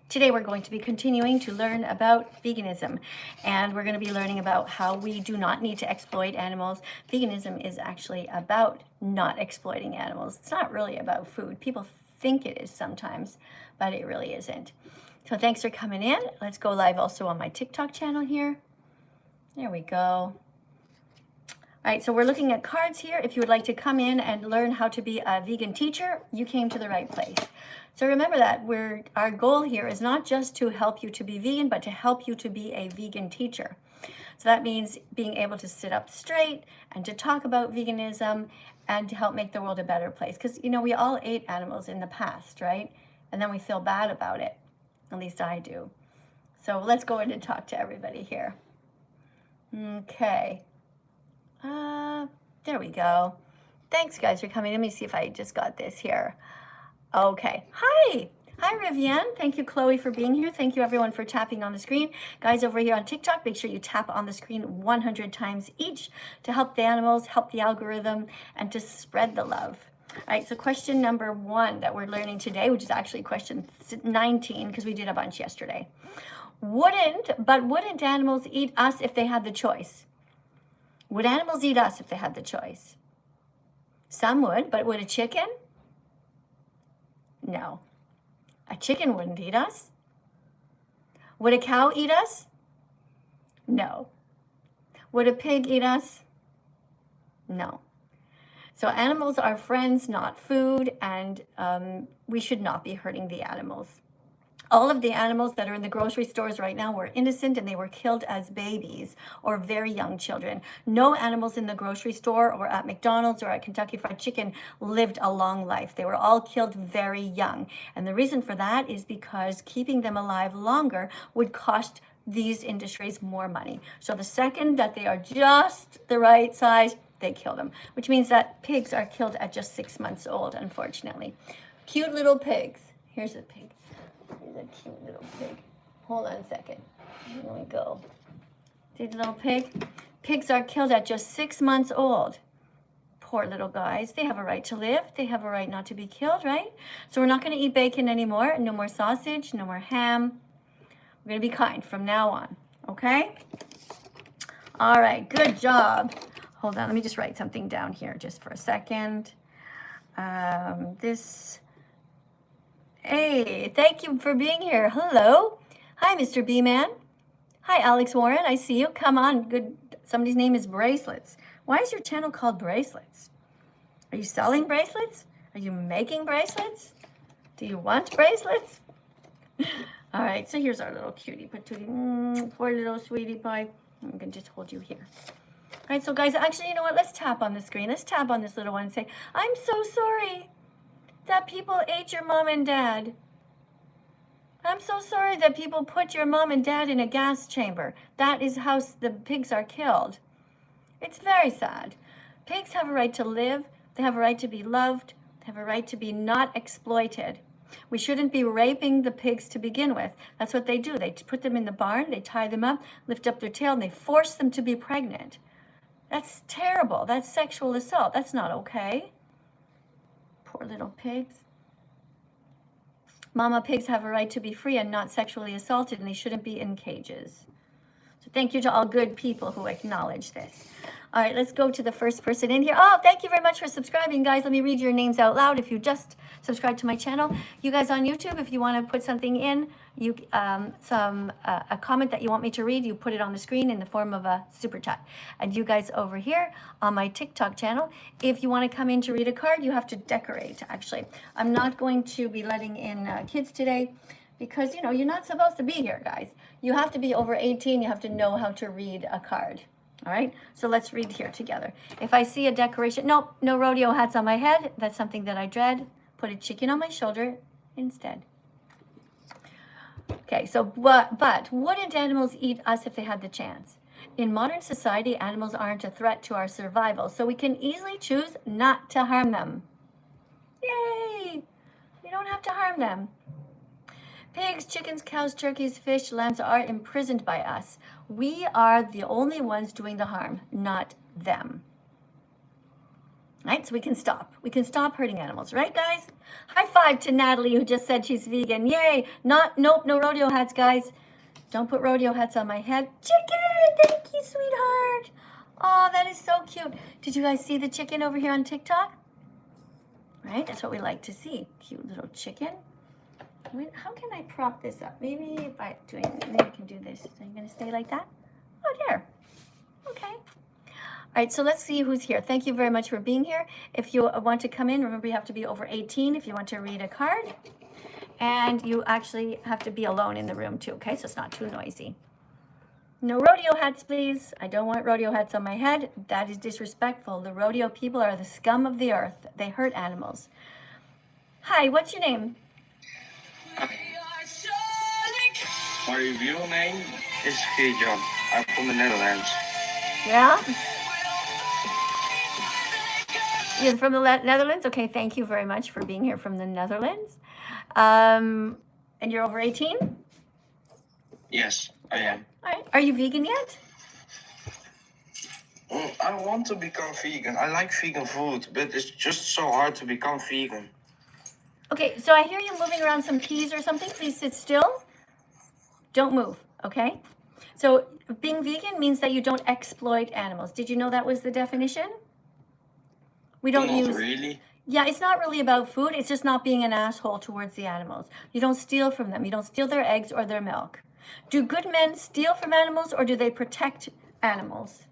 Today we're going to be continuing to learn about veganism, and we're going to be learning about how we do not need to exploit animals. Veganism is actually about not exploiting animals. It's not really about food. People think it is sometimes, but it really isn't. So thanks for coming in. Let's go live also on my TikTok channel here. There we go. All right, so we're looking at cards here. If you would like to come in and learn how to be a vegan teacher, you came to the right place. So remember that our goal here is not just to help you to be vegan, but to help you to be a vegan teacher. So that means being able to sit up straight and to talk about veganism and to help make the world a better place. Because, you know, we all ate animals in the past, right? And then we feel bad about it. At least I do. So let's go in and talk to everybody here. Okay. There we go. Thanks, guys, for coming. Let me see if I just got this here. Okay. Hi, Rivienne. Thank you, Chloe, for being here. Thank you, everyone, for tapping on the screen. Guys, over here on TikTok, make sure you tap on the screen 100 times each to help the animals, help the algorithm, and to spread the love. All right, so question number 1 that we're learning today, which is actually question 19, because we did a bunch yesterday. Wouldn't animals eat us if they had the choice? Would animals eat us if they had the choice? Some would, but would a chicken? No. A chicken wouldn't eat us. Would a cow eat us? No. Would a pig eat us? No. So animals are friends, not food, and we should not be hurting the animals. All of the animals that are in the grocery stores right now were innocent and they were killed as babies or very young children. No animals in the grocery store or at McDonald's or at Kentucky Fried Chicken lived a long life. They were all killed very young. And the reason for that is because keeping them alive longer would cost these industries more money. So the second that they are just the right size, they kill them, which means that pigs are killed at just 6 months old, unfortunately. Cute little pigs. Here's a pig. Here's a cute little pig. Hold on a second. Here we go. See the little pig? Pigs are killed at just 6 months old. Poor little guys. They have a right to live. They have a right not to be killed, right? So we're not going to eat bacon anymore. No more sausage. No more ham. We're going to be kind from now on. Okay? All right. Good job. Hold on. Let me just write something down here just for a second. Hey, thank you for being here. Hello. Hi, Mr. B-Man. Hi, Alex Warren. I see you. Come on. Good. Somebody's name is Bracelets. Why is your channel called Bracelets? Are you selling bracelets? Are you making bracelets? Do you want bracelets? All right. So here's our little cutie patootie. Poor little sweetie pie. I'm going to just hold you here. All right. So, guys, actually, you know what? Let's tap on the screen. Let's tap on this little one and say, I'm so sorry that people ate your mom and dad. I'm so sorry that people put your mom and dad in a gas chamber. That is how the pigs are killed. It's very sad. Pigs have a right to live. They have a right to be loved. They have a right to be not exploited. We shouldn't be raping the pigs to begin with. That's what they do. They put them in the barn, they tie them up, lift up their tail, and they force them to be pregnant. That's terrible. That's sexual assault. That's not okay. Poor little pigs. Mama pigs have a right to be free and not sexually assaulted, and they shouldn't be in cages. So thank you to all good people who acknowledge this. All right, let's go to the first person in here. Oh, thank you very much for subscribing, guys. Let me read your names out loud if you just subscribe to my channel. You guys on YouTube, if you want to put something in, a comment that you want me to read, you put it on the screen in the form of a super chat. And you guys over here on my TikTok channel, if you want to come in to read a card, you have to decorate, actually. I'm not going to be letting in kids today because, you know, you're not supposed to be here, guys. You have to be over 18. You have to know how to read a card. All right, so let's read here together. If I see a decoration, no rodeo hats on my head. That's something that I dread. Put a chicken on my shoulder instead. Okay, so but wouldn't animals eat us if they had the chance? In modern society, animals aren't a threat to our survival, so we can easily choose not to harm them. Yay! You don't have to harm them. Pigs, chickens, cows, turkeys, fish, lambs are imprisoned by us. We are the only ones doing the harm, not them. Right, so we can stop. We can stop hurting animals, right, guys? High five to Natalie, who just said she's vegan. Yay! Nope, no rodeo hats, guys. Don't put rodeo hats on my head. Chicken! Thank you, sweetheart. Oh, that is so cute. Did you guys see the chicken over here on TikTok? Right, that's what we like to see. Cute little chicken. Wait, how can I prop this up? Maybe if I can do this. Are you gonna stay like that? Oh, there. Okay. All right, so let's see who's here. Thank you very much for being here. If you want to come in, remember you have to be over 18 if you want to read a card. And you actually have to be alone in the room too, okay? So it's not too noisy. No rodeo hats, please. I don't want rodeo hats on my head. That is disrespectful. The rodeo people are the scum of the earth. They hurt animals. Hi, what's your name? My real name is Geert-Jan. I'm from the Netherlands. Yeah? You're from the Netherlands? Okay, thank you very much for being here from the Netherlands. And you're over 18? Yes, I am. All right. Are you vegan yet? Well, I want to become vegan. I like vegan food, but it's just so hard to become vegan. Okay, so I hear you moving around some keys or something. Please sit still. Don't move, okay? So being vegan means that you don't exploit animals. Did you know that was the definition? We don't Not use... really. Yeah, it's not really about food. It's just not being an asshole towards the animals. You don't steal from them. You don't steal their eggs or their milk. Do good men steal from animals or do they protect animals?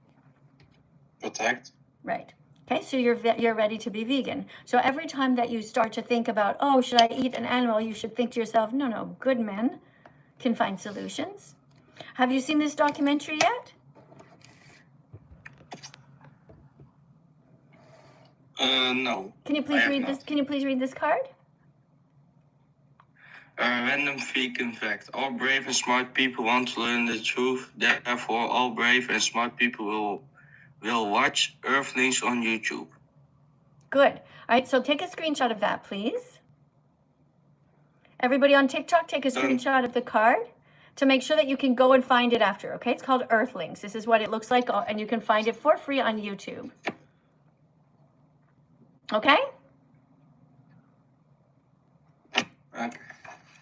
Protect. Right. Okay, so you're ready to be vegan. So every time that you start to think about, oh, should I eat an animal? You should think to yourself, no, good men can find solutions. Have you seen this documentary yet? No. Can you please read this? Can you please read this card? A random vegan fact. All brave and smart people want to learn the truth. Therefore, all brave and smart people will watch Earthlings on YouTube. Good. All right, so take a screenshot of that, please. Everybody on TikTok, take a screenshot of the card to make sure that you can go and find it after, okay? It's called Earthlings. This is what it looks like, and you can find it for free on YouTube. Okay? Okay.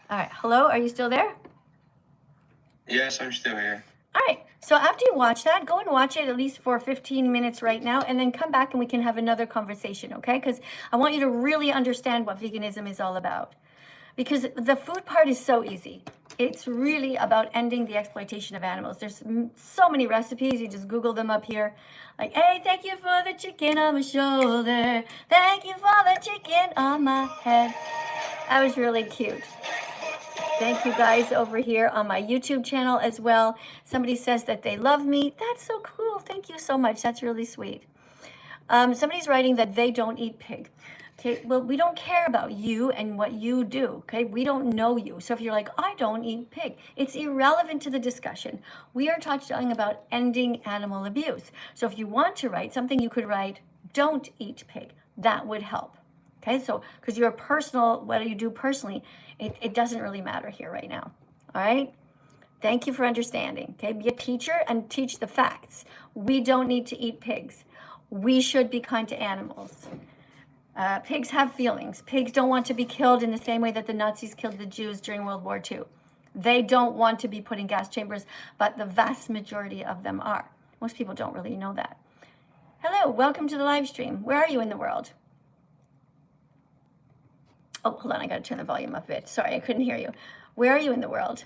All right, hello, are you still there? Yes, I'm still here. All right, so after you watch that, go and watch it at least for 15 minutes right now, and then come back and we can have another conversation, okay? Because I want you to really understand what veganism is all about. Because the food part is so easy. It's really about ending the exploitation of animals. There's so many recipes. You just Google them up here. Like, hey, thank you for the chicken on my shoulder. Thank you for the chicken on my head. That was really cute. Thank you guys over here on my YouTube channel as well. Somebody says that they love me. That's so cool. Thank you so much. That's really sweet. Somebody's writing that they don't eat pig. Okay, well, we don't care about you and what you do, okay? We don't know you. So if you're like, I don't eat pig, it's irrelevant to the discussion. We are talking about ending animal abuse. So if you want to write something, you could write, don't eat pig. That would help, okay? So, because your personal, what you do personally, it doesn't really matter here right now, all right? Thank you for understanding, okay? Be a teacher and teach the facts. We don't need to eat pigs. We should be kind to animals. Pigs have feelings. Pigs don't want to be killed in the same way that the Nazis killed the Jews during World War II. They don't want to be put in gas chambers, but the vast majority of them are. Most people don't really know that. Hello, welcome to the live stream. Where are you in the world? Oh, hold on, I gotta turn the volume up a bit. Sorry, I couldn't hear you. Where are you in the world?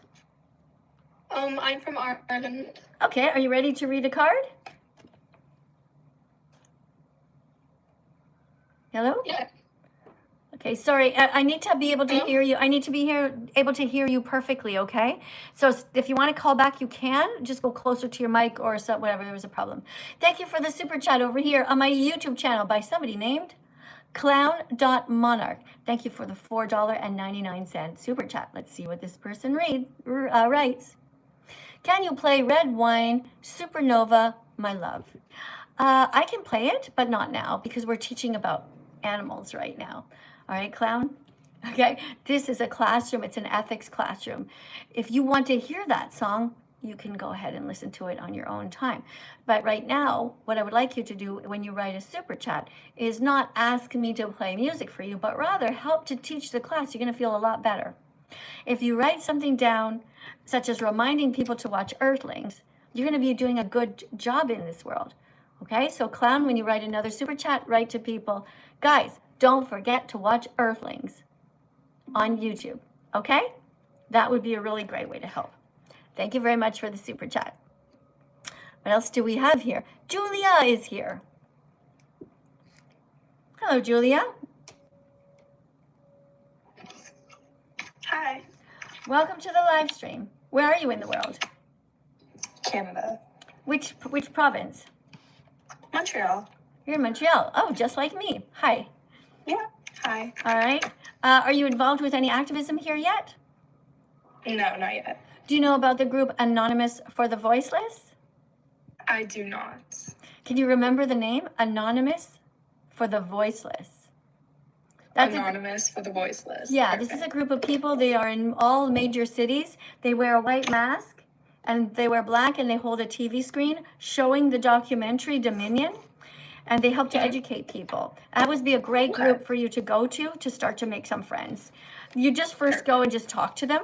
I'm from Ireland. Okay, are you ready to read a card? Hello? Yeah. Okay, sorry, I need to be able to hear you. I need to be able to hear you perfectly, okay? So if you want to call back, you can. Just go closer to your mic or so, whatever, there was a problem. Thank you for the super chat over here on my YouTube channel by somebody named clown.monarch. Thank you for the $4.99 super chat. Let's see what this person writes. Can you play Red Wine Supernova, my love? I can play it, but not now because we're teaching about animals right now. All right, clown? Okay, this is a classroom. It's an ethics classroom. If you want to hear that song, you can go ahead and listen to it on your own time. But right now, what I would like you to do when you write a super chat is not ask me to play music for you, but rather help to teach the class. You're going to feel a lot better. If you write something down, such as reminding people to watch Earthlings, you're going to be doing a good job in this world. Okay, so Clown, when you write another super chat, write to people, guys, don't forget to watch Earthlings on YouTube. Okay? That would be a really great way to help. Thank you very much for the super chat. What else do we have here? Julia is here. Hello, Julia. Hi. Welcome to the live stream. Where are you in the world? Canada. Which province? Montreal. You're in Montreal. Oh, just like me. Hi. Yeah. Hi. All right. Are you involved with any activism here yet? No, not yet. Do you know about the group Anonymous for the Voiceless? I do not. Can you remember the name? Anonymous for the Voiceless. Anonymous for the Voiceless. Yeah, Perfect. this is a group of people. They are in all major cities. They wear a white mask and they wear black and they hold a TV screen showing the documentary Dominion. And they help to educate people. That would be a great group for you to go to start to make some friends. You just first go and just talk to them.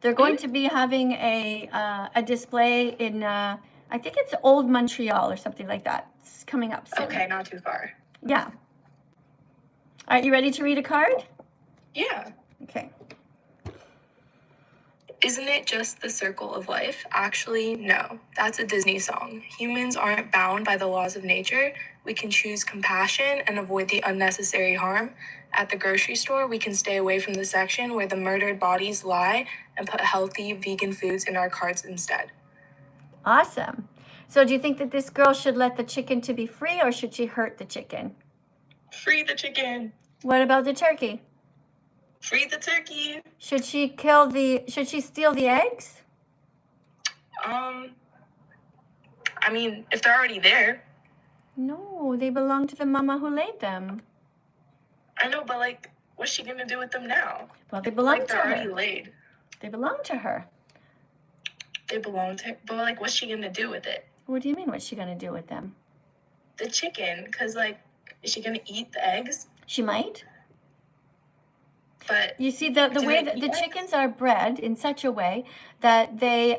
They're going to be having a display in, I think it's Old Montreal or something like that. It's coming up soon. Okay, not too far. Yeah. All right, you ready to read a card? Yeah. Okay. Isn't it just the circle of life? Actually, no. That's a Disney song. Humans aren't bound by the laws of nature. We can choose compassion and avoid the unnecessary harm. At the grocery store, we can stay away from the section where the murdered bodies lie and put healthy vegan foods in our carts instead. Awesome. So do you think that this girl should let the chicken to be free or should she hurt the chicken? Free the chicken. What about the turkey? Free the turkey. Should she steal the eggs? I mean, if they're already there. No, they belong to the mama who laid them. I know, but like, what's she gonna do with them now? Well, they belong Like, to they're already her. laid. They belong to her. They belong to her. But like, what's she gonna do with it? What do you mean, what's she gonna do with them? The chicken, because like, is she gonna eat the eggs? She might. But You see, the Do way they that eat the eggs? chickens are bred in such a way that they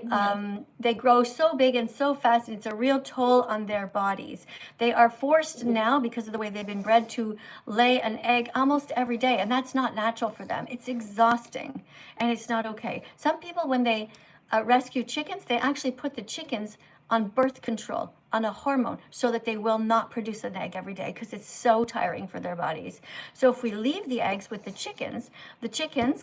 grow so big and so fast, and it's a real toll on their bodies. They are forced now, because of the way they've been bred, to lay an egg almost every day, and that's not natural for them. It's exhausting, and it's not okay. Some people, when they rescue chickens, they actually put the chickens on birth control, on a hormone, so that they will not produce an egg every day, because it's so tiring for their bodies. So if we leave the eggs with the chickens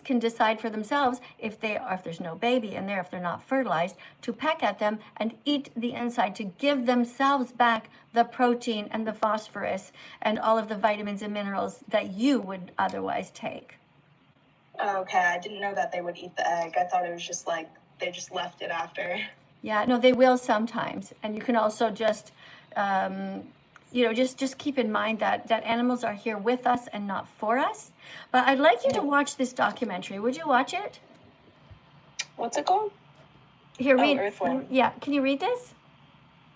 can decide for themselves if there's no baby in there, if they're not fertilized, to peck at them and eat the inside to give themselves back the protein and the phosphorus and all of the vitamins and minerals that you would otherwise take. okay, I didn't know that they would eat the egg. I thought it was just like they just left it after. Yeah, no, they will sometimes. And you can also just, just keep in mind that animals are here with us and not for us. But I'd like you to watch this documentary. Would you watch it? What's it called? Here, Oh, read. Earthworm. Yeah, can you read this?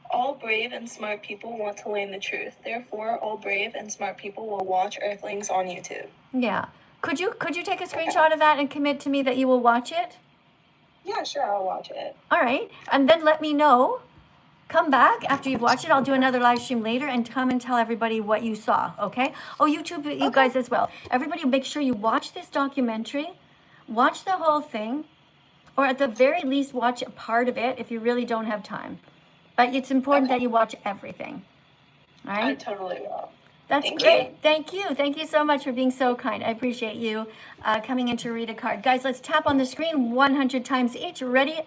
All brave and smart people want to learn the truth. Therefore, all brave and smart people will watch Earthlings on YouTube. Yeah. Could you take a screenshot of that and commit to me that you will watch it? Yeah, sure, I'll watch it. All right. And then let me know. Come back after you've watched it. I'll do another live stream later and come and tell everybody what you saw, okay? Oh, YouTube, you guys as well. Everybody make sure you watch this documentary. Watch the whole thing. Or at the very least, watch a part of it if you really don't have time. But it's important that you watch everything. All right? I totally will. That's Thank great. you. Thank you. Thank you so much for being so kind. I appreciate you coming in to read a card. Guys, let's tap on the screen 100 times each. Ready?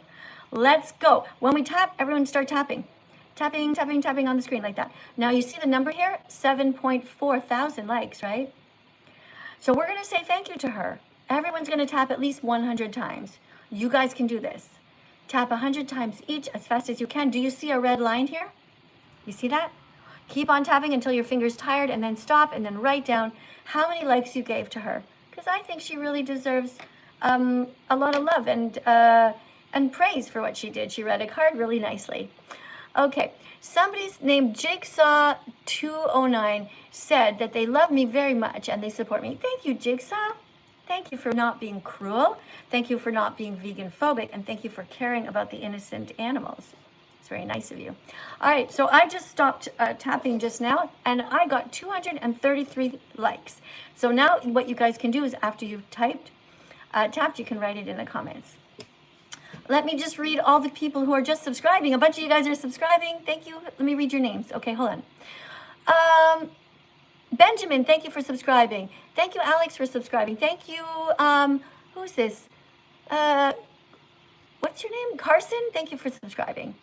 Let's go. When we tap, everyone start tapping. Tapping, tapping, tapping on the screen like that. Now you see the number here? 7.4 thousand likes, right? So we're going to say thank you to her. Everyone's going to tap at least 100 times. You guys can do this. Tap 100 times each as fast as you can. Do you see a red line here? You see that? Keep on tapping until your finger's tired, and then stop, and then write down how many likes you gave to her. Because I think she really deserves a lot of love. And and praise for what she did. She read a card really nicely. Okay, somebody's named Jigsaw209 said that they love me very much and they support me. Thank you, Jigsaw. Thank you for not being cruel. Thank you for not being vegan phobic. And thank you for caring about the innocent animals. It's very nice of you. All right, so I just stopped tapping just now and I got 233 likes. So now what you guys can do is after you've tapped, you can write it in the comments. Let me just read all the people who are just subscribing. A bunch of you guys are subscribing. Thank you. Let me read your names. Okay, hold on. Benjamin, thank you for subscribing. Thank you, Alex, for subscribing. Thank you, who's this? What's your name? Carson, thank you for subscribing.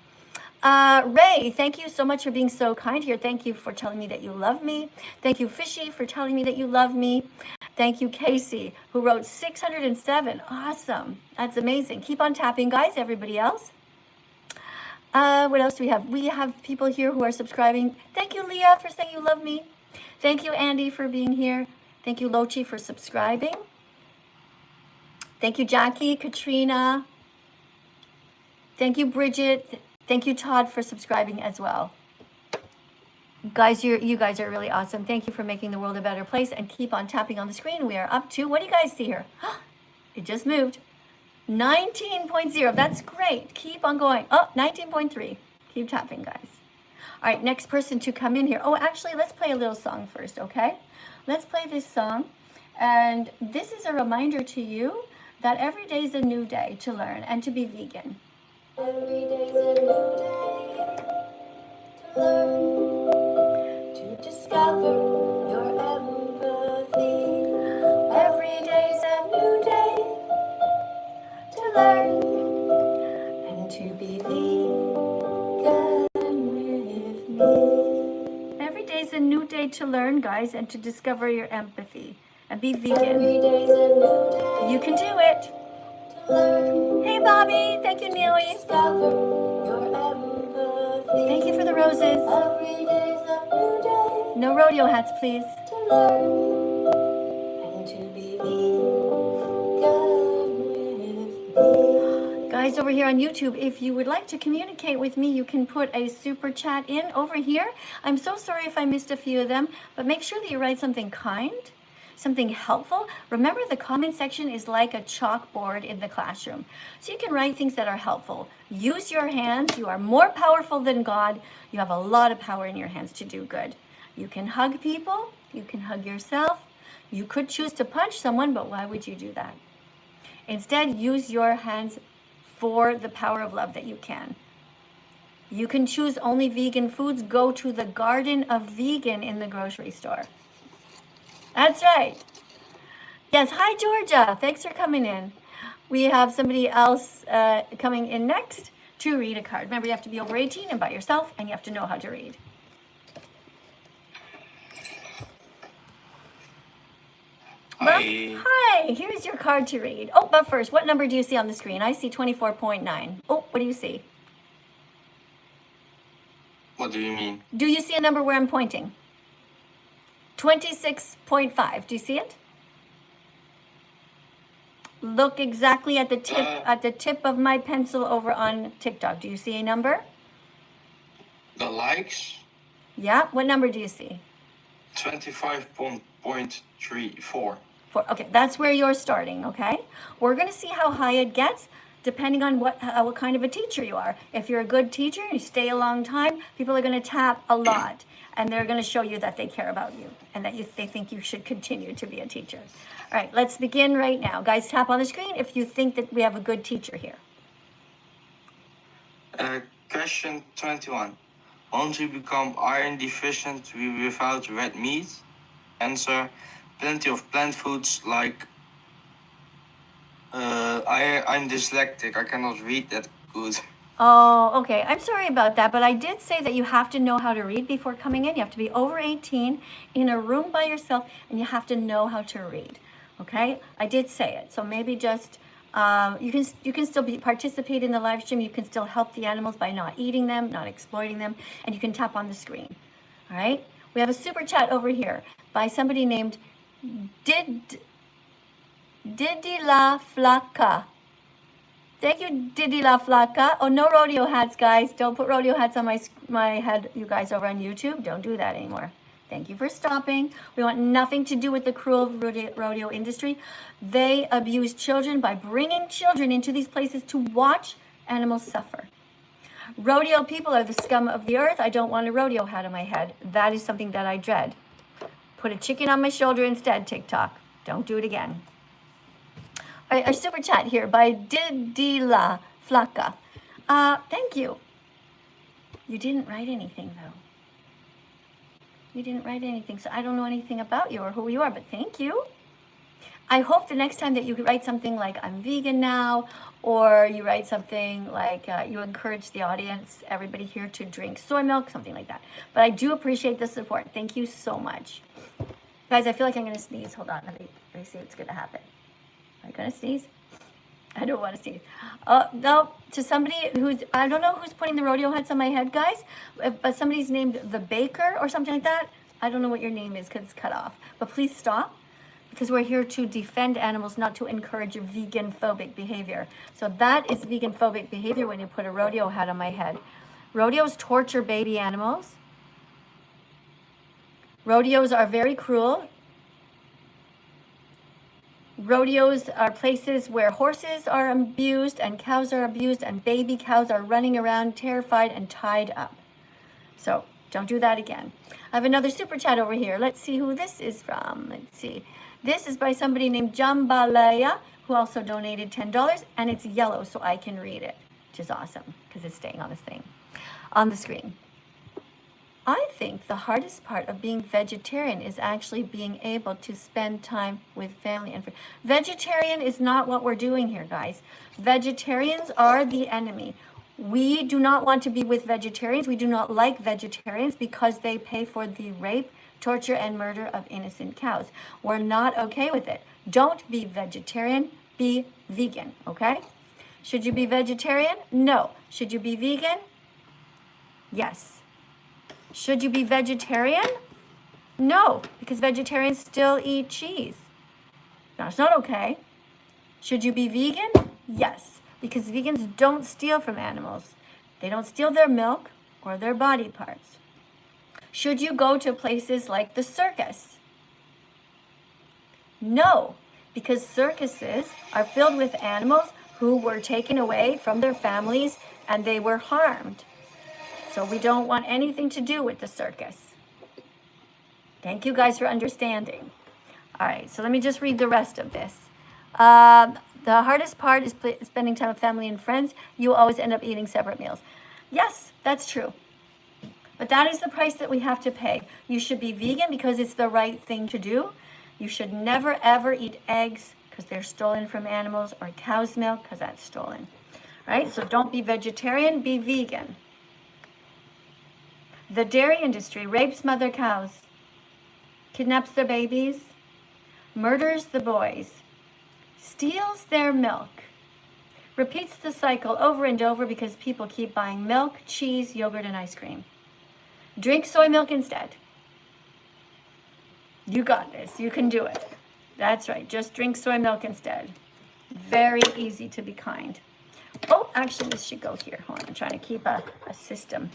Ray, thank you so much for being so kind here. Thank you for telling me that you love me. Thank you, Fishy, for telling me that you love me. Thank you, Casey, who wrote 607. Awesome. That's amazing. Keep on tapping, guys. Everybody else. What else do we have? We have people here who are subscribing. Thank you, Leah, for saying you love me. Thank you, Andy, for being here. Thank you, Lochi, for subscribing. Thank you, Jackie, Katrina. Thank you, Bridget. Thank you, Todd, for subscribing as well. Guys, you guys are really awesome. Thank you for making the world a better place and keep on tapping on the screen. We are up to, what do you guys see here? It just moved. 19.0. That's great. Keep on going. Oh, 19.3. Keep tapping, guys. All right, next person to come in here. Oh, actually, let's play a little song first, okay? Let's play this song. And this is a reminder to you that every day is a new day to learn and to be vegan. Every day is a new day to learn, to discover your empathy. Every day is a new day to learn and to be vegan with me. Every day is a new day to learn, guys, and to discover your empathy and be vegan. Every day is a new day. You can do it. Hey, Bobby. Thank you, Neely. Thank you for the roses. No rodeo hats, please. Guys over here on YouTube, if you would like to communicate with me, you can put a super chat in over here. I'm so sorry if I missed a few of them, but make sure that you write something kind, something helpful. Remember, the comment section is like a chalkboard in the classroom. So you can write things that are helpful. Use your hands. You are more powerful than God. You have a lot of power in your hands to do good. You can hug people. You can hug yourself. You could choose to punch someone, but why would you do that? Instead, use your hands for the power of love that you can. You can choose only vegan foods. Go to the Garden of Vegan in the grocery store. That's right. Yes, hi, Georgia. Thanks for coming in. We have somebody else coming in next to read a card. Remember, you have to be over 18 and by yourself, and you have to know how to read. Well, hi, here's your card to read. Oh, but first, what number do you see on the screen? I see 24.9. Oh, what do you see? What do you mean? Do you see a number where I'm pointing? 26.5. Do you see it? Look exactly at the tip of my pencil over on TikTok. Do you see a number? The likes? Yeah. What number do you see? 25.34. Okay, that's where you're starting, okay? We're going to see how high it gets depending on what kind of a teacher you are. If you're a good teacher, you stay a long time, people are going to tap a lot, and they're going to show you that they care about you and that they think you should continue to be a teacher. All right, let's begin right now. Guys, tap on the screen if you think that we have a good teacher here. Question 21. Won't you become iron deficient without red meat? Answer, plenty of plant foods like... I'm dyslexic. I cannot read that good. Oh, okay. I'm sorry about that, but I did say that you have to know how to read before coming in. You have to be over 18 in a room by yourself, and you have to know how to read. Okay? I did say it. So maybe just you can still participate in the live stream. You can still help the animals by not eating them, not exploiting them, and you can tap on the screen. All right? We have a super chat over here by somebody named Didi La Flaca. Thank you, Didi La Flaca. Oh, no rodeo hats, guys. Don't put rodeo hats on my head, you guys, over on YouTube. Don't do that anymore. Thank you for stopping. We want nothing to do with the cruel rodeo industry. They abuse children by bringing children into these places to watch animals suffer. Rodeo people are the scum of the earth. I don't want a rodeo hat on my head. That is something that I dread. Put a chicken on my shoulder instead, TikTok. Don't do it again. All right, our super chat here by Didila Flaca. Thank you. You didn't write anything, though. You didn't write anything, so I don't know anything about you or who you are, but thank you. I hope the next time that you write something like, I'm vegan now, or you write something like, you encourage the audience, everybody here to drink soy milk, something like that. But I do appreciate the support. Thank you so much. Guys, I feel like I'm going to sneeze. Hold on. Let me see what's going to happen. Am I going to sneeze? I don't want to sneeze. No, to somebody who's, I don't know who's putting the rodeo hats on my head, guys, but somebody's named the Baker or something like that. I don't know what your name is because it's cut off. But please stop, because we're here to defend animals, not to encourage vegan-phobic behavior. So that is vegan-phobic behavior when you put a rodeo hat on my head. Rodeos torture baby animals. Rodeos are very cruel. Rodeos are places where horses are abused and cows are abused and baby cows are running around terrified and tied up. So don't do that again. I have another super chat over here. Let's see who this is from. Let's see. This is by somebody named Jambalaya, who also donated $10, and it's yellow so I can read it, which is awesome because it's staying on this thing, on the screen. I think the hardest part of being vegetarian is actually being able to spend time with family and friends. Vegetarian is not what we're doing here, guys. Vegetarians are the enemy. We do not want to be with vegetarians. We do not like vegetarians because they pay for the rape, torture, and murder of innocent cows. We're not okay with it. Don't be vegetarian, be vegan, okay? Should you be vegetarian? No. Should you be vegan? Yes. Should you be vegetarian? No, because vegetarians still eat cheese. That's not okay. Should you be vegan? Yes, because vegans don't steal from animals. They don't steal their milk or their body parts. Should you go to places like the circus? No, because circuses are filled with animals who were taken away from their families and they were harmed. So we don't want anything to do with the circus. Thank you guys for understanding. All right, so let me just read the rest of this. The hardest part is spending time with family and friends. You always end up eating separate meals. Yes, that's true. But that is the price that we have to pay. You should be vegan because it's the right thing to do. You should never, ever eat eggs because they're stolen from animals, or cow's milk because that's stolen. Right? So don't be vegetarian, be vegan. The dairy industry rapes mother cows, kidnaps their babies, murders the boys, steals their milk, repeats the cycle over and over because people keep buying milk, cheese, yogurt, and ice cream. Drink soy milk instead. You got this. You can do it. That's right. Just drink soy milk instead. Very easy to be kind. Oh, actually, this should go here. Hold on. I'm trying to keep a system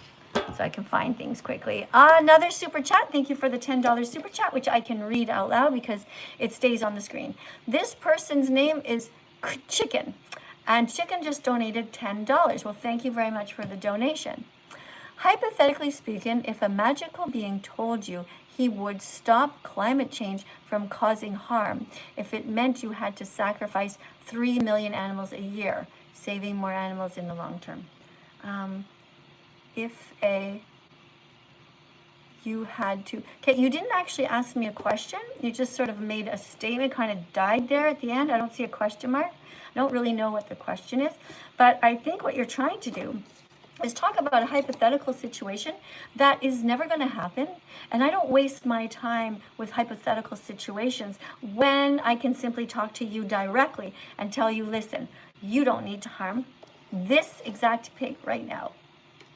so I can find things quickly. Another super chat. Thank you for the $10 super chat, which I can read out loud because it stays on the screen. This person's name is Chicken, and Chicken just donated $10. Well, thank you very much for the donation. Hypothetically speaking, if a magical being told you he would stop climate change from causing harm, if it meant you had to sacrifice 3 million animals a year, saving more animals in the long term. You had to, okay, you didn't actually ask me a question. You just sort of made a statement, kind of died there at the end. I don't see a question mark. I don't really know what the question is, but I think what you're trying to do is talk about a hypothetical situation that is never going to happen. And I don't waste my time with hypothetical situations when I can simply talk to you directly and tell you, listen, you don't need to harm this exact pig right now.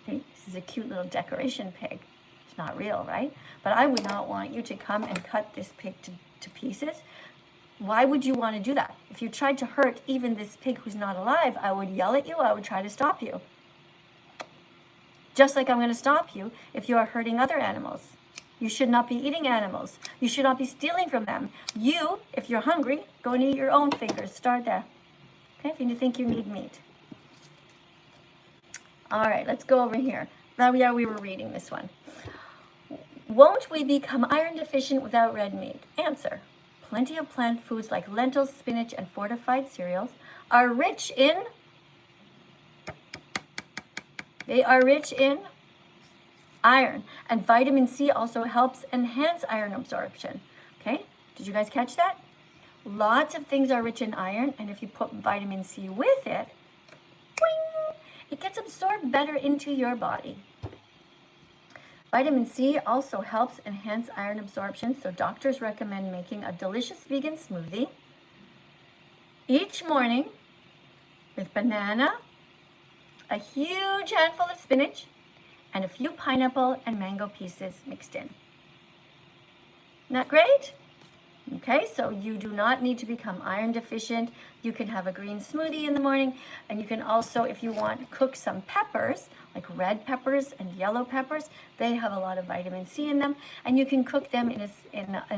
Okay? This is a cute little decoration pig. Not real, right? But I would not want you to come and cut this pig to pieces Why would you want to do that? If you tried to hurt even this pig who's not alive, I would yell at you. I would try to stop you. Just like I'm going to stop you if you are hurting other animals. You should not be eating animals. You should not be stealing from them. You, if you're hungry, go and eat your own fingers. Start there. Okay, if you think you need meat. All right, let's go over here. Now we were reading this one. Won't we become iron deficient without red meat? Answer. Plenty of plant foods like lentils, spinach, and fortified cereals are rich in... They are rich in iron. And vitamin C also helps enhance iron absorption. Okay, did you guys catch that? Lots of things are rich in iron, and if you put vitamin C with it, boing, it gets absorbed better into your body. Vitamin C also helps enhance iron absorption, so doctors recommend making a delicious vegan smoothie each morning with banana, a huge handful of spinach, and a few pineapple and mango pieces mixed in. Isn't that great? Okay, so you do not need to become iron deficient. You can have a green smoothie in the morning, and you can also, if you want, cook some peppers, like red peppers and yellow peppers. They have a lot of vitamin C in them, and you can cook them in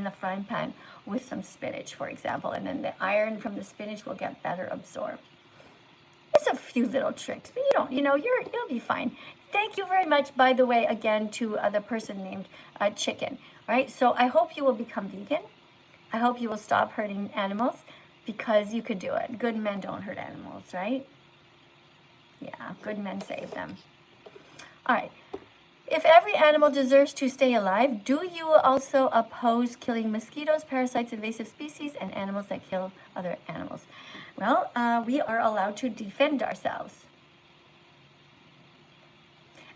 a frying pan with some spinach, for example, and then the iron from the spinach will get better absorbed. It's a few little tricks, but you'll be fine. Thank you very much, by the way, again, to the person named Chicken. All right, so I hope you will become vegan. I hope you will stop hurting animals, because you could do it. Good men don't hurt animals, right? Yeah, good men save them. All right. If every animal deserves to stay alive, do you also oppose killing mosquitoes, parasites, invasive species, and animals that kill other animals? Well, we are allowed to defend ourselves.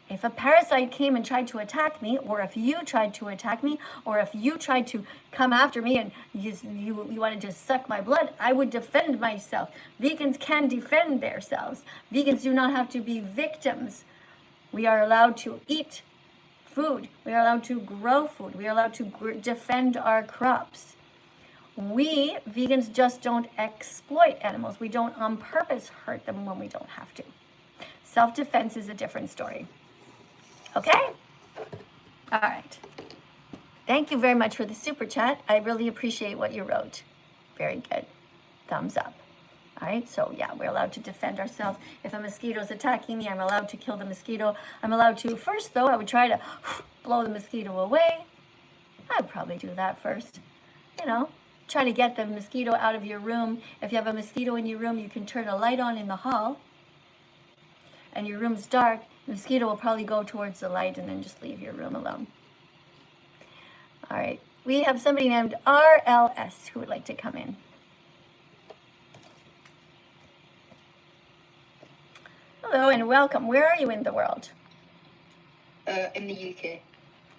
If a parasite came and tried to attack me, or if you tried to attack me, or if you tried to come after me and you wanted to suck my blood, I would defend myself. Vegans can defend themselves. Vegans do not have to be victims. We are allowed to eat food. We are allowed to grow food. We are allowed to defend our crops. We, vegans, just don't exploit animals. We don't on purpose hurt them when we don't have to. Self-defense is a different story. Okay? All right. Thank you very much for the super chat. I really appreciate what you wrote. Very good. Thumbs up. All right, so yeah, we're allowed to defend ourselves. If a mosquito is attacking me, I'm allowed to kill the mosquito. I'm allowed to, first though, I would try to blow the mosquito away. I'd probably do that first. Try to get the mosquito out of your room. If you have a mosquito in your room, you can turn a light on in the hall. And your room's dark, the mosquito will probably go towards the light and then just leave your room alone. All right, we have somebody named RLS who would like to come in. Hello and welcome. Where are you in the world? In the UK.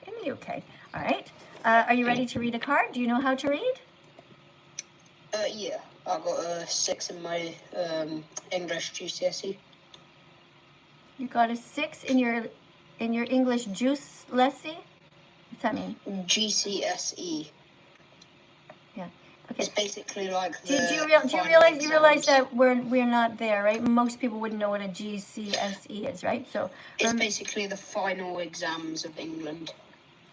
In the UK. All right. Are you ready to read a card? Do you know how to read? Yeah. I got a 6 in my English GCSE. You got a 6 in your English juice lesson? What's that mean? GCSE. Yeah. Okay. It's basically like Do you realize that we're not there, right? Most people wouldn't know what a GCSE is, right? So it's basically the final exams of England.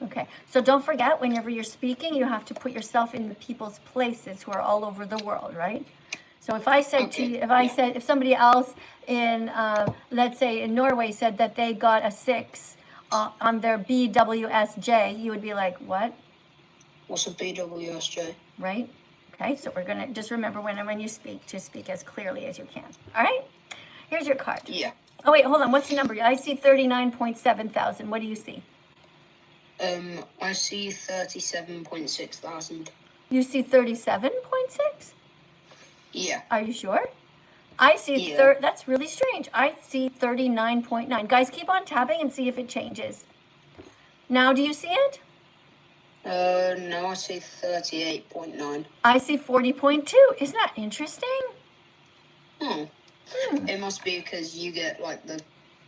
Okay. So don't forget, whenever you're speaking, you have to put yourself in the people's places who are all over the world, right? So if I said to you, if somebody else in, let's say in Norway said that they got a 6 on their BWSJ, you would be like, what? What's a BWSJ? Right? Okay, so we're going to just remember when you speak, to speak as clearly as you can. All right? Here's your card. Yeah. Oh, wait, hold on. What's the number? I see 39.7 thousand. What do you see? I see 37.6 thousand. You see 37.6? Yeah. Are you sure? I see, that's really strange. I see 39.9. Guys, keep on tapping and see if it changes. Now, do you see it? No, I see 38.9. I see 40.2. Isn't that interesting? It must be because you get, like, the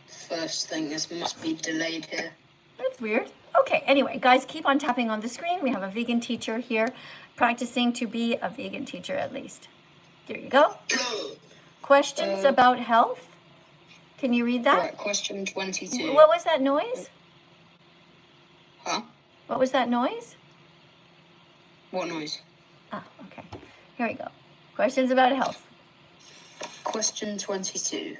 first thing. This must be delayed here. That's weird. Okay, anyway, guys, keep on tapping on the screen. We have a vegan teacher here practicing to be a vegan teacher at least. There you go. Questions about health? Can you read that? Right, question 22. What was that noise? Huh? What was that noise? What noise? Ah, okay. Here we go. Questions about health. Question 22.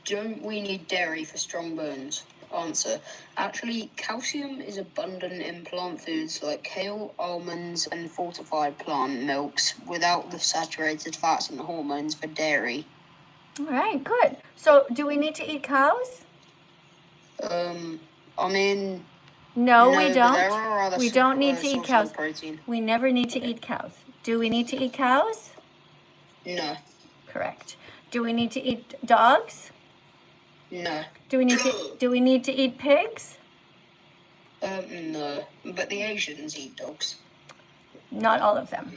Don't we need dairy for strong bones? Answer. Actually, calcium is abundant in plant foods like kale, almonds, and fortified plant milks without the saturated fats and hormones for dairy. All right, good. So, do we need to eat cows? I mean, No, we but there don't. are other We don't need to eat sources cows. of protein. We never need to eat cows. Do we need to eat cows? No. Correct. Do we need to eat dogs? No. Do we need to eat pigs? No. But the Asians eat dogs. Not all of them.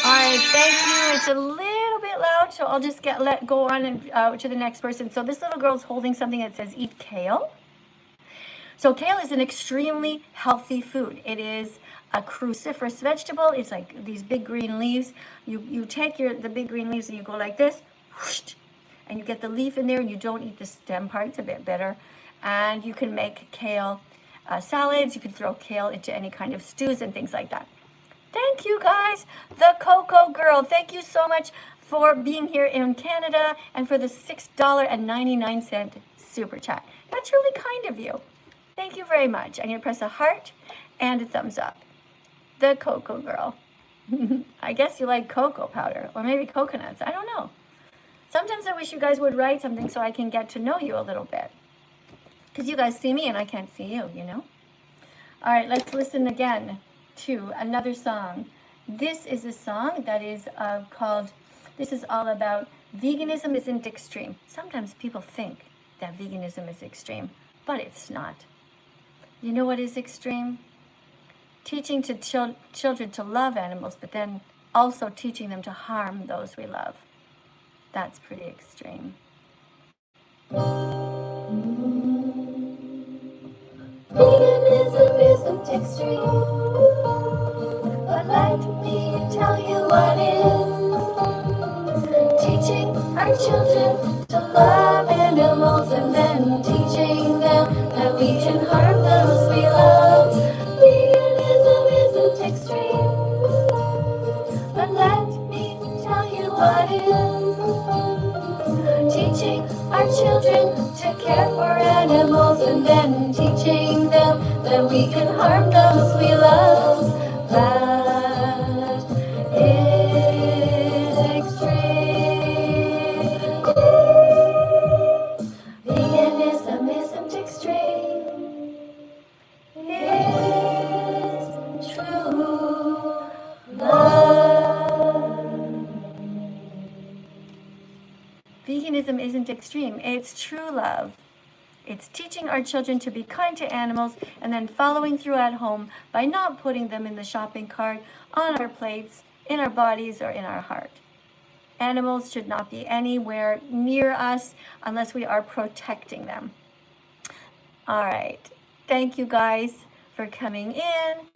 All right, thank you. It's a little bit loud, so I'll just go on and to the next person. So this little girl's holding something that says eat kale. So kale is an extremely healthy food. It is a cruciferous vegetable. It's like these big green leaves. You take the big green leaves and you go like this, whoosh, and you get the leaf in there, and you don't eat the stem part. It's a bit bitter. And you can make kale salads. You can throw kale into any kind of stews and things like that. Thank you, guys. The Cocoa Girl, thank you so much for being here in Canada and for the $6.99 super chat. That's really kind of you. Thank you very much. I'm going to press a heart and a thumbs up. The Cocoa Girl. I guess you like cocoa powder or maybe coconuts. I don't know. Sometimes I wish you guys would write something so I can get to know you a little bit. Because you guys see me and I can't see you, you know? All right, let's listen again to another song. This is a song that is called, this is all about veganism isn't extreme. Sometimes people think that veganism is extreme, but it's not. You know what is extreme? Teaching to children to love animals, but then also teaching them to harm those we love. That's pretty extreme. Veganism isn't extreme, but let me tell you what is. Teaching our children to love animals and then teaching them that we can harm those we love. Veganism isn't extreme, but let me tell you what is. Teaching our children to care for animals and then teaching them that we can harm those we love. That is extreme. Veganism isn't extreme. It's true love. Veganism isn't extreme. It's true love. It's teaching our children to be kind to animals and then following through at home by not putting them in the shopping cart, on our plates, in our bodies, or in our heart. Animals should not be anywhere near us unless we are protecting them. All right. Thank you guys for coming in.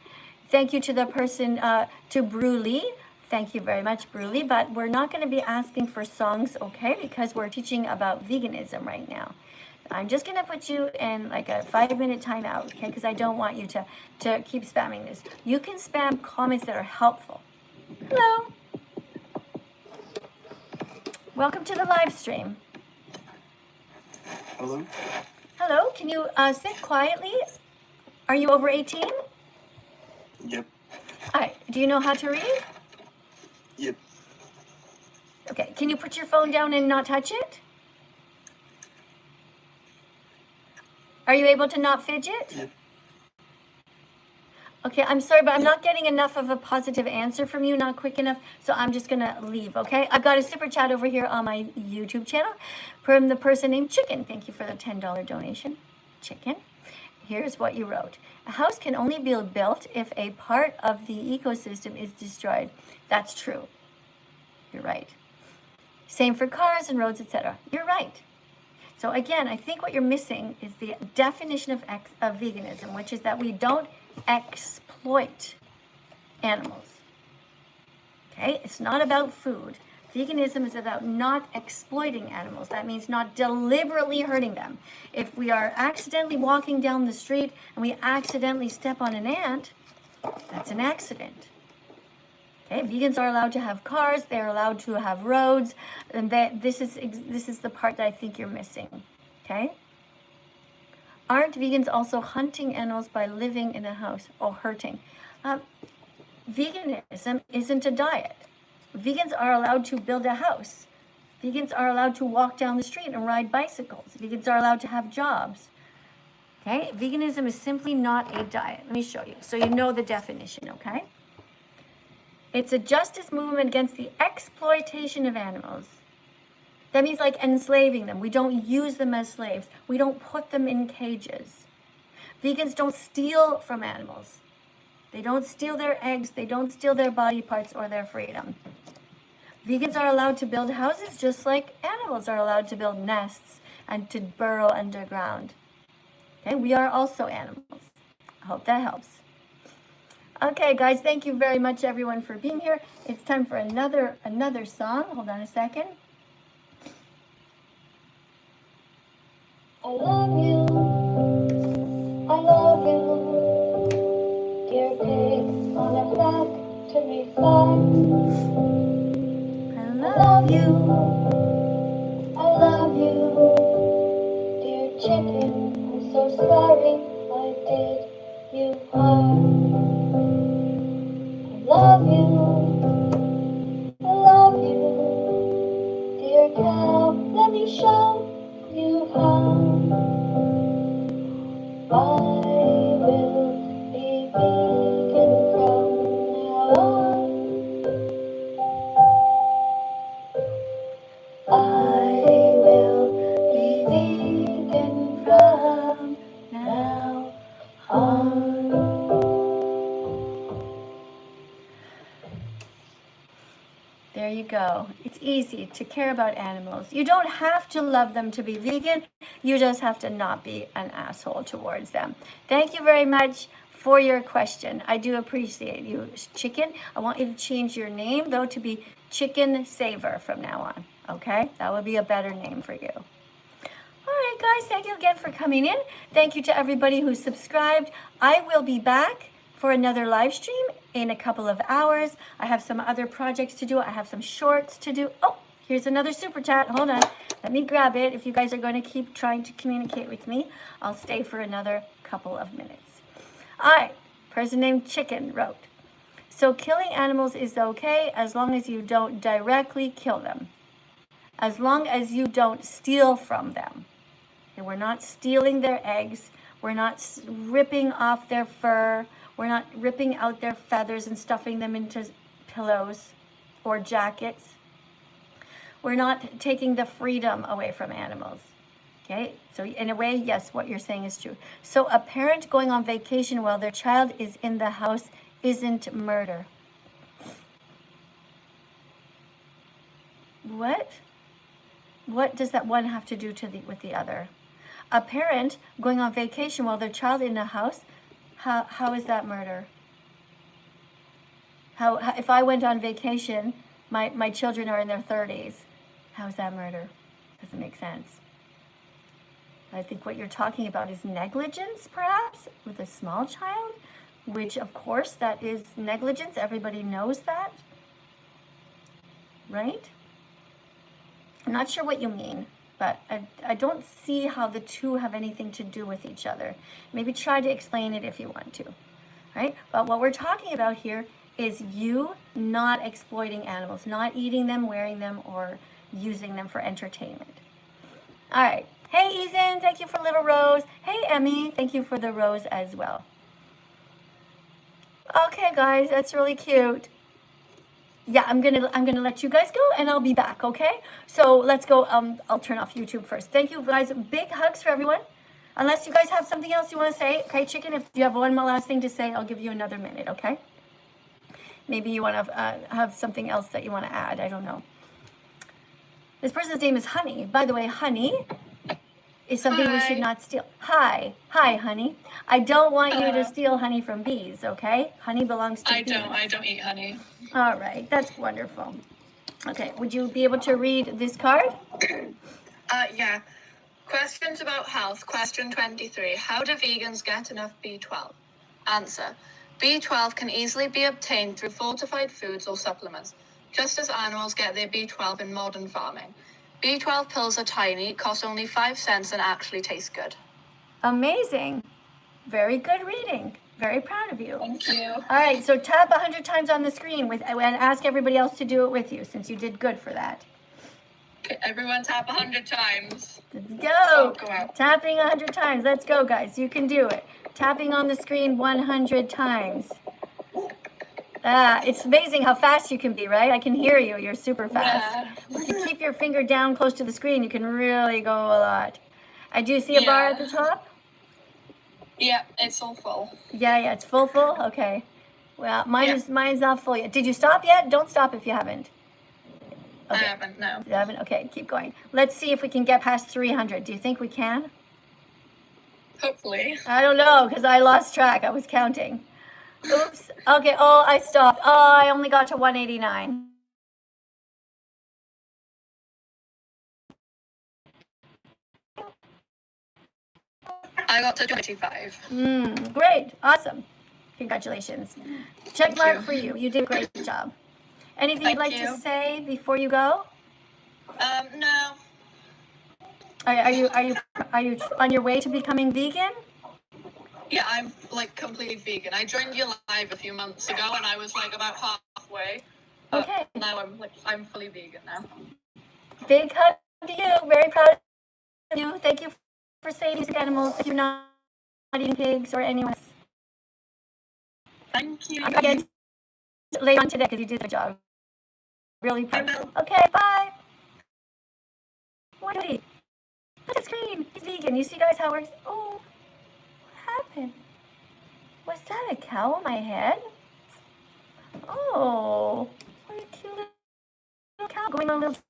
Thank you to the person, to Bruli. Thank you very much, Bruli. But we're not going to be asking for songs, okay? Because we're teaching about veganism right now. I'm just going to put you in like a 5-minute timeout, okay? Because I don't want you to keep spamming this. You can spam comments that are helpful. Hello. Welcome to the live stream. Hello? Hello. Can you sit quietly? Are you over 18? Yep. All right. Do you know how to read? Yep. Okay. Can you put your phone down and not touch it? Are you able to not fidget? Yep. Okay, I'm sorry, but I'm not getting enough of a positive answer from you, not quick enough, so I'm just going to leave, okay? I've got a super chat over here on my YouTube channel from the person named Chicken. Thank you for the $10 donation, Chicken. Here's what you wrote. A house can only be built if a part of the ecosystem is destroyed. That's true. You're right. Same for cars and roads, etc. You're right. So again, I think what you're missing is the definition of veganism, which is that we don't exploit animals. Okay, it's not about food. Veganism is about not exploiting animals. That means not deliberately hurting them. If we are accidentally walking down the street and we accidentally step on an ant, that's an accident. Okay, vegans are allowed to have cars, they're allowed to have roads, and this is the part that I think you're missing. Okay? Aren't vegans also hunting animals by living in a house or hurting? Veganism isn't a diet. Vegans are allowed to build a house. Vegans are allowed to walk down the street and ride bicycles. Vegans are allowed to have jobs. Okay? Veganism is simply not a diet. Let me show you. So you know the definition, okay? It's a justice movement against the exploitation of animals. That means like enslaving them. We don't use them as slaves. We don't put them in cages. Vegans don't steal from animals. They don't steal their eggs. They don't steal their body parts or their freedom. Vegans are allowed to build houses just like animals are allowed to build nests and to burrow underground. Okay, we are also animals. I hope that helps. Okay, guys, thank you very much, everyone, for being here. It's time for another song. Hold on a second. I love you, dear pig on a factory farm. I love you, dear chicken, I'm so sorry I did you harm. I love you, dear cow, let me show you how. I will be vegan from now on. I will be vegan from now on. There you go. It's easy to care about animals. You don't have to love them to be vegan. You just have to not be an asshole towards them. Thank you very much for your question. I do appreciate you, Chicken. I want you to change your name, though, to be Chicken Saver from now on. Okay? That would be a better name for you. All right, guys. Thank you again for coming in. Thank you to everybody who subscribed. I will be back for another live stream in a couple of hours. I have some other projects to do. I have some shorts to do. Oh, here's another super chat. Hold on. Let me grab it. If you guys are going to keep trying to communicate with me, I'll stay for another couple of minutes. All right. Person named Chicken wrote, so killing animals is okay as long as you don't directly kill them. As long as you don't steal from them. Okay, we're not stealing their eggs. We're not ripping off their fur. We're not ripping out their feathers and stuffing them into pillows or jackets. We're not taking the freedom away from animals. Okay, so in a way, yes, what you're saying is true. So a parent going on vacation while their child is in the house isn't murder. What? What does that one have to do with the other? A parent going on vacation while their child in a house, how is that murder? How if I went on vacation, my children are in their 30s, how is that murder? Doesn't make sense. I think what you're talking about is negligence, perhaps, with a small child, which, of course, that is negligence. Everybody knows that, right? I'm not sure what you mean, but I don't see how the two have anything to do with each other. Maybe try to explain it if you want to, right? But what we're talking about here is you not exploiting animals, not eating them, wearing them, or using them for entertainment. All right. Hey, Ethan, thank you for Little Rose. Hey, Emmy, thank you for the rose as well. Okay, guys, that's really cute. Yeah, I'm gonna let you guys go, and I'll be back. Okay, so let's go. I'll turn off YouTube first. Thank you, guys. Big hugs for everyone. Unless you guys have something else you want to say, okay, Chicken. If you have one more last thing to say, I'll give you another minute. Okay. Maybe you want to have something else that you want to add. I don't know. This person's name is Honey. By the way, Honey, is something we should Hi. not steal. Hi, honey. I don't want you to steal honey from bees, okay? Honey belongs to bees. I don't eat honey. All right, that's wonderful. Okay, would you be able to read this card? Yeah. Questions about health. Question 23. How do vegans get enough B12? Answer. B12 can easily be obtained through fortified foods or supplements, just as animals get their B12 in modern farming. B12 pills are tiny, cost only 5 cents, and actually taste good. Amazing. Very good reading. Very proud of you. Thank you. All right, so tap 100 times on the screen and ask everybody else to do it with you, since you did good for that. Okay, everyone tap 100 times. Let's go. Go out. Tapping 100 times. Let's go, guys. You can do it. Tapping on the screen 100 times. It's amazing how fast you can be, right? I can hear you. You're super fast. Yeah. If you keep your finger down close to the screen, you can really go a lot. I do see a bar at the top. Yeah, it's all full. Yeah, it's full. Okay. Well, mine's not full yet. Did you stop yet? Don't stop if you haven't. Okay. I haven't, no. You haven't? Okay, keep going. Let's see if we can get past 300. Do you think we can? Hopefully. I don't know, because I lost track. I was counting. Oops. Okay, I stopped. I only got to 189. I got to 25. Great. Awesome. Congratulations. Check mark for you. You did a great job. Anything you'd like to say before you go? No. Are you on your way to becoming vegan? Yeah, I'm like completely vegan. I joined your live a few months ago and I was like about halfway. Okay. Now I'm fully vegan now. Big hug to you. Very proud of you. Thank you for saving these animals. Thank you not eating pigs or anyone else. Thank you. Again, later on today because you did the job. Really proud. I will. Okay, bye. What did he? Look at the screen. He's vegan. You see, guys, how we're... Oh, what happened? Was that a cow on my head? Oh, what a cute little cow going on a little...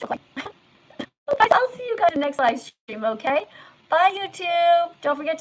Guys, I'll see you guys in the next live stream, okay? Bye, YouTube. Don't forget to